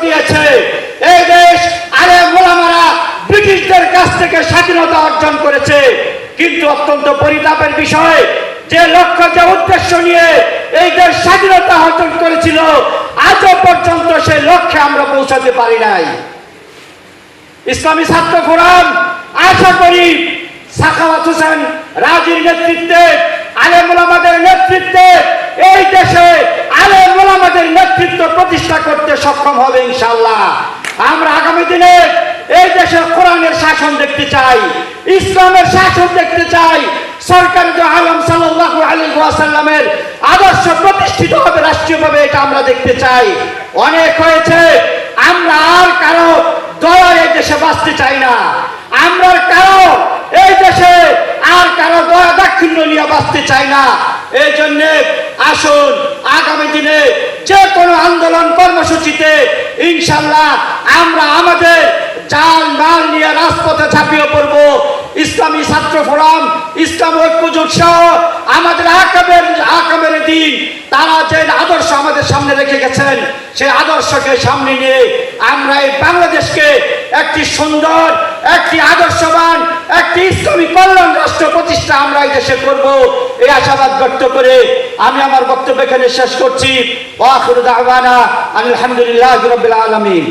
দিয়েছে। এই দেশ আলেম ওলামারা ব্রিটিশদের কাছ থেকে স্বাধীনতা অর্জন করেছে, কিন্তু অত্যন্ত পরিতাপের বিষয় যে লক্ষ্য যে উদ্দেশ্য নিয়ে এই দেশ স্বাধীনতা অর্জন করেছিল আজও পর্যন্ত সেই লক্ষ্যে আমরা পৌঁছাতে পারি নাই। ইসলামী ছাত্র ফোরাম আশা করি সাখাওয়াত হোসেন রাজীর নেতৃত্বে, আলেম ওলামাদের নেতৃত্বে এই দেশে আলেম ওলামাদের নেতৃত্ব প্রতিষ্ঠা করতে সক্ষম হবে ইনশাআল্লাহ। আমরা আগামী দিনে এই দেশের কোরআনের শাসন দেখতে চাই, ইসলামের শাসন দেখতে চাই, সরকার আলম সাল্লাল্লাহু আলাইহি ওয়াসাল্লামের আদর্শ প্রতিষ্ঠিত হবে রাষ্ট্রীয়ভাবে, এটা আমরা দেখতে চাই। অনেক হয়েছে, আমরা আর কারো দয়ায় এই দেশে বাঁচতে চাই না, আমরা কারো এই দেশে আর কারো দয়া দাক্ষিণ্য নিয়ে বাঁচতে চাই না। এই জন্য আসুন আগামী দিনে যে কোনো আন্দোলন কর্মসূচিতে ইনশাআল্লাহ আমরা আমাদের জান মাল নিয়ে রাজপথে ঝাঁপিয়ে পড়ব। ইসলামী ছাত্র ফোরাম, ইসলাম ঐক্য জোট সহ আমাদের আকাবের দিন তারা যে আদর্শ আমাদের সামনে রেখে গেছেন সেই আদর্শকে সামনে নিয়ে আমরা এই বাংলাদেশকে একটি সুন্দর, একটি আদর্শবান, একটি ইসলামী কল্যাণ রাষ্ট্র প্রতিষ্ঠা আমরা এই দেশে করব, এই আশাবাদ ব্যক্ত করে আমি আমার বক্তব্য এখানে শেষ করছি। ওয়া আখিরু দাওয়ানা আলহামদুলিল্লাহি রাব্বিল আলামিন।